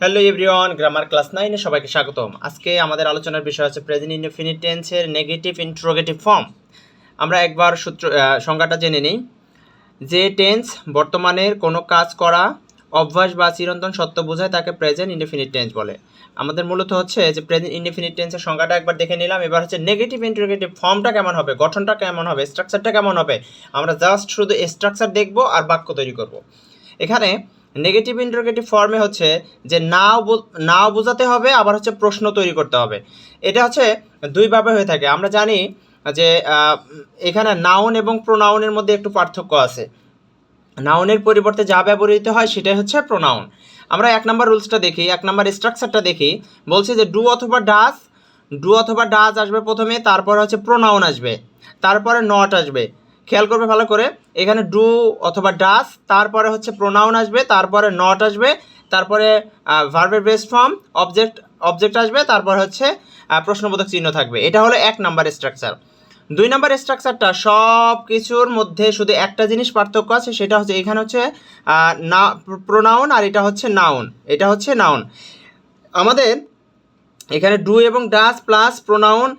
Hello everyone, grammar class 9 সবাইকে স্বাগতম। আজকে আমাদের আলোচনার বিষয় হচ্ছে প্রেজেন্ট ইনডেফিনিট টেন্সের নেগেটিভ ইন্টারোগেটিভ ফর্ম। আমরা একবার সংজ্ঞাটা জেনে নিই। যে টেন্স বর্তমানের কোনো কাজ করা, অভ্যাস বা চিরন্তন সত্য বোঝায় তাকে প্রেজেন্ট ইনডেফিনিট টেন্স বলে। আমাদের মূলত হচ্ছে যে প্রেজেন্ট ইনডেফিনিট টেন্সের সংজ্ঞাটা একবার দেখে নিলাম। এবার হচ্ছে নেগেটিভ ইন্টারোগেটিভ ফর্মটা কেমন হবে, গঠনটা কেমন হবে, স্ট্রাকচারটা কেমন হবে। আমরা জাস্ট শুধু স্ট্রাকচার দেখব আর বাক্য তৈরি করব। এখানে নেগেটিভ ইন্টারোগেটিভ ফর্মে হচ্ছে যে নাও বোঝাতে হবে, আবার হচ্ছে প্রশ্ন তৈরি করতে হবে। এটা হচ্ছে দুইভাবে হয়ে থাকে। আমরা জানি যে এখানে নাউন এবং প্রোনাউনের মধ্যে একটু পার্থক্য আছে। নাউনের পরিবর্তে যা ব্যবহৃত হয় সেটাই হচ্ছে প্রোনাউন। আমরা 1 নম্বর রুলসটা দেখি, 1 নম্বর স্ট্রাকচারটা দেখি। বলছে যে ডু অথবা ডাজ আসবে প্রথমে, তারপর হচ্ছে প্রোনাউন আসবে, তারপরে নট আসবে। খেয়াল করবে ভালো করে, এখানে ডু অথবা ডাজ, তারপরে হচ্ছে প্রোনাউন আসবে, তারপরে নট আসবে, তারপরে ভার্বের বেস ফর্ম অবজেক্ট আসবে, তারপর হচ্ছে প্রশ্নবোধক চিহ্ন থাকবে। এটা হলো 1 নম্বর স্ট্রাকচার। 2 নম্বর স্ট্রাকচারটা সব কিছুর মধ্যে শুধু একটা জিনিস পার্থক্য আছে, সেটা হচ্ছে এখানে হচ্ছে না প্রোনাউন, আর এটা হচ্ছে নাউন। আমাদের এখানে ডু এবং ডাজ প্লাস প্রোনাউন,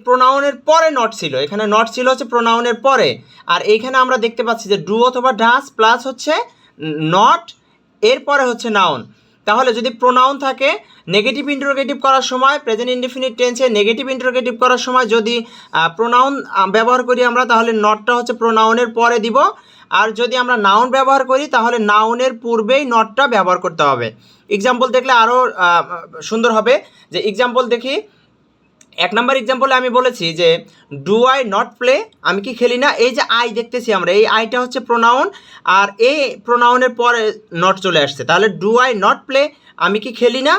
প্রোনাউনের পরে নট ছিল, এখানে নট ছিল হচ্ছে প্রোনাউনের পরে। আর এইখানে আমরা দেখতে পাচ্ছি যে ডু অথবা ডাজ প্লাস হচ্ছে নট, এরপরে হচ্ছে নাউন। তাহলে যদি প্রোনাউন থাকে, নেগেটিভ ইন্টারোগেটিভ করার সময়, প্রেজেন্ট ইনডেফিনিট টেন্সে নেগেটিভ ইন্টারোগেটিভ করার সময় যদি প্রোনাউন ব্যবহার করি আমরা, তাহলে নটটা হচ্ছে প্রোনাউনের পরে দিব। আর যদি আমরা নাউন ব্যবহার করি, তাহলে নাউনের পূর্বেই নটটা ব্যবহার করতে হবে। এক্সাম্পল দেখলে আরও সুন্দর হবে। যে এক্সাম্পল দেখি, 1 নম্বর এক্সাম্পলে আমি বলেছি যে ডু আই নট প্লে, আমি কি খেলি না। এই যে আই দেখতেছি আমরা, এই আইটা হচ্ছে প্রোনাউন, আর এই প্রোনাউনের পরে নট চলে আসছে, তাহলে ডু আই নট প্লে, আমি কি খেলি না।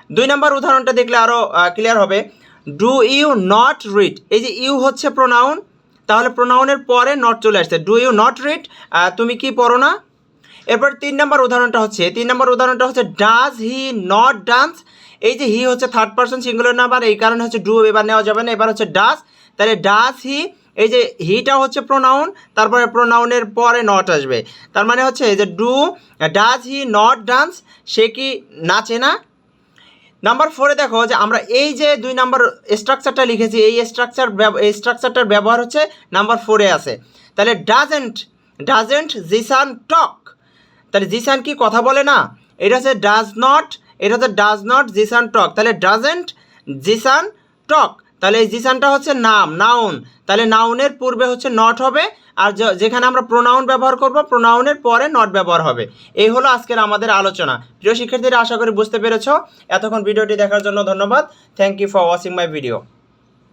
2 নম্বর উদাহরণটা দেখলে আরও ক্লিয়ার হবে। ডু ইউ নট রিড, এই যে ইউ হচ্ছে প্রোনাউন, তাহলে প্রোনাউনের পরে নট চলে আসছে। ডু ইউ নট রিড, তুমি কি পড়ো না। এরপর 3 নম্বর উদাহরণটা হচ্ছে ডাজ হি নট ডান্স, এই যে হি হচ্ছে থার্ড পারসন সিঙ্গুলার নাম্বার, এই কারণে হচ্ছে ডু এবার নেওয়া যাবে না, এবার হচ্ছে ডাজ। তাহলে ডাজ হি, এই যে হিটা হচ্ছে প্রোনাউন, তারপরে প্রোনাউনের পরে নট আসবে। তার মানে হচ্ছে যে ডাজ হি নট ডান্স, সে কি নাচে না। নাম্বার 4-এ দেখো যে আমরা এই যে 2 নম্বর স্ট্রাকচারটা লিখেছি, এই স্ট্রাকচারটার ব্যবহার হচ্ছে নাম্বার 4-এ আছে। তাহলে ডাজেন্ট জিসান টক, তাহলে জিসান কি কথা বলে না। এটা হচ্ছে ডাজ নট জিসান টক, তাহলে ডাজেন্ট জিসান টক। তাহলে এই জিসানটা হচ্ছে নাউন, তাহলে নাউনের পূর্বে হচ্ছে নট হবে, আর যেখানে আমরা প্রোনাউন ব্যবহার করব, প্রোনাউনের পরে নট ব্যবহার হবে। এই হলো আজকের আমাদের আলোচনা। প্রিয় শিক্ষার্থীরা, আশা করি বুঝতে পেরেছো। এতক্ষণ ভিডিওটি দেখার জন্য ধন্যবাদ। Thank you for watching my video.